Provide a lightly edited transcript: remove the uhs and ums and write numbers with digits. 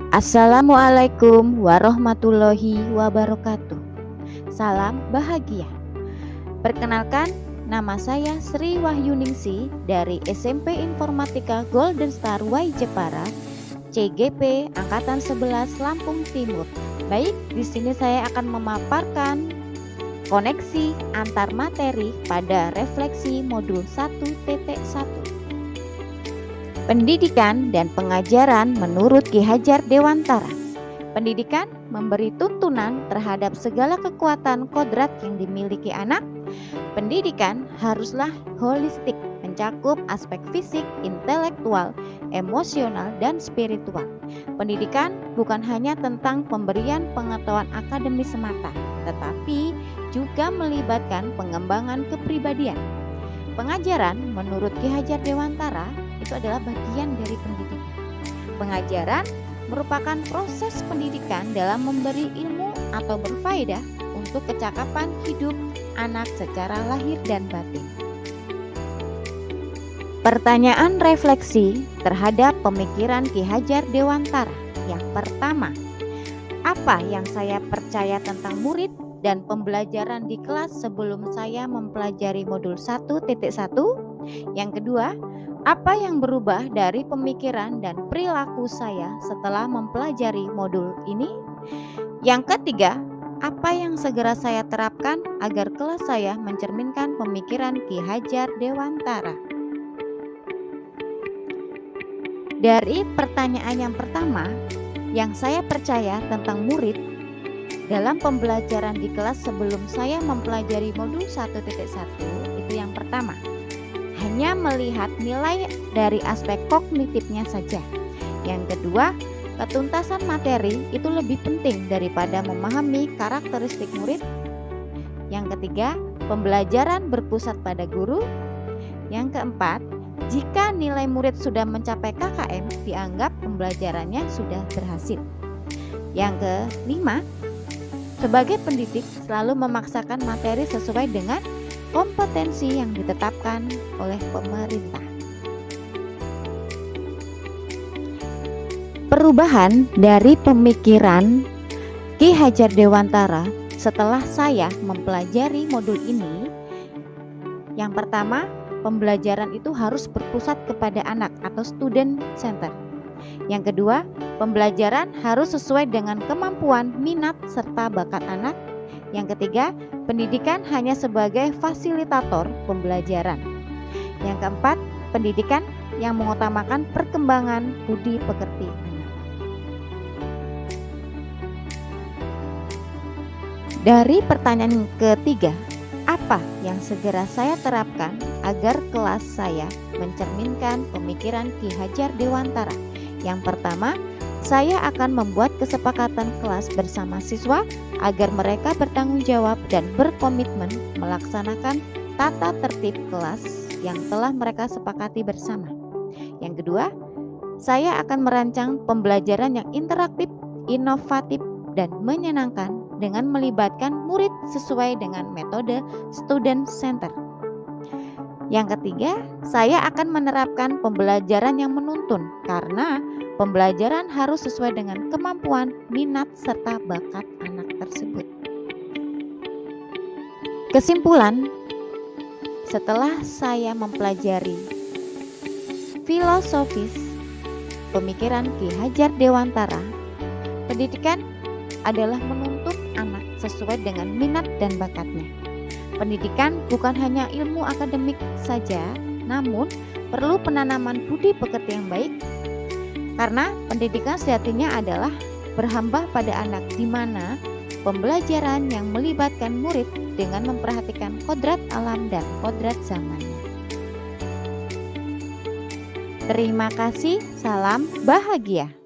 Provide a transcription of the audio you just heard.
Assalamualaikum warahmatullahi wabarakatuh. Salam bahagia. Perkenalkan, nama saya Sri Wahyuningsi dari SMP Informatika Golden Star Y Jepara, CGP Angkatan 11 Lampung Timur. Baik, di sini saya akan memaparkan koneksi antar materi pada refleksi modul 1.1. Pendidikan dan pengajaran menurut Ki Hajar Dewantara. Pendidikan memberi tuntunan terhadap segala kekuatan kodrat yang dimiliki anak. Pendidikan haruslah holistik, mencakup aspek fisik, intelektual, emosional, dan spiritual. Pendidikan bukan hanya tentang pemberian pengetahuan akademis semata, tetapi juga melibatkan pengembangan kepribadian. Pengajaran menurut Ki Hajar Dewantara itu adalah bagian dari pendidikan. Pengajaran merupakan proses pendidikan dalam memberi ilmu atau berfaedah untuk kecakapan hidup anak secara lahir dan batin. Pertanyaan refleksi terhadap pemikiran Ki Hajar Dewantara. Yang pertama, apa yang saya percaya tentang murid dan pembelajaran di kelas sebelum saya mempelajari modul 1.1? Yang kedua, apa yang berubah dari pemikiran dan perilaku saya setelah mempelajari modul ini? Yang ketiga, apa yang segera saya terapkan agar kelas saya mencerminkan pemikiran Ki Hajar Dewantara? Dari pertanyaan yang pertama, yang saya percaya tentang murid dalam pembelajaran di kelas sebelum saya mempelajari modul 1.1 itu yang pertama, hanya melihat nilai dari aspek kognitifnya saja. Yang kedua, ketuntasan materi itu lebih penting daripada memahami karakteristik murid. Yang ketiga, pembelajaran berpusat pada guru. Yang keempat, jika nilai murid sudah mencapai KKM, dianggap pembelajarannya sudah berhasil. Yang kelima, sebagai pendidik selalu memaksakan materi sesuai dengan kompetensi yang ditetapkan oleh pemerintah. Perubahan dari pemikiran Ki Hajar Dewantara setelah saya mempelajari modul ini. Yang pertama, pembelajaran itu harus berpusat kepada anak atau student center. Yang kedua, pembelajaran harus sesuai dengan kemampuan, minat, serta bakat anak. Yang ketiga, pendidikan hanya sebagai fasilitator pembelajaran. Yang keempat, pendidikan yang mengutamakan perkembangan budi pekerti anak. Dari pertanyaan ketiga, apa yang segera saya terapkan agar kelas saya mencerminkan pemikiran Ki Hajar Dewantara? Yang pertama, saya akan membuat kesepakatan kelas bersama siswa agar mereka bertanggung jawab dan berkomitmen melaksanakan tata tertib kelas yang telah mereka sepakati bersama. Yang kedua, saya akan merancang pembelajaran yang interaktif, inovatif, dan menyenangkan dengan melibatkan murid sesuai dengan metode student center. Yang ketiga, saya akan menerapkan pembelajaran yang menuntun karena pembelajaran harus sesuai dengan kemampuan, minat, serta bakat anak tersebut. Kesimpulan, setelah saya mempelajari filosofis pemikiran Ki Hajar Dewantara, pendidikan adalah menuntun anak sesuai dengan minat dan bakatnya. Pendidikan bukan hanya ilmu akademik saja, namun perlu penanaman budi pekerti yang baik. Karena pendidikan sejatinya adalah berhamba pada anak, di mana pembelajaran yang melibatkan murid dengan memperhatikan kodrat alam dan kodrat zamannya. Terima kasih, salam bahagia.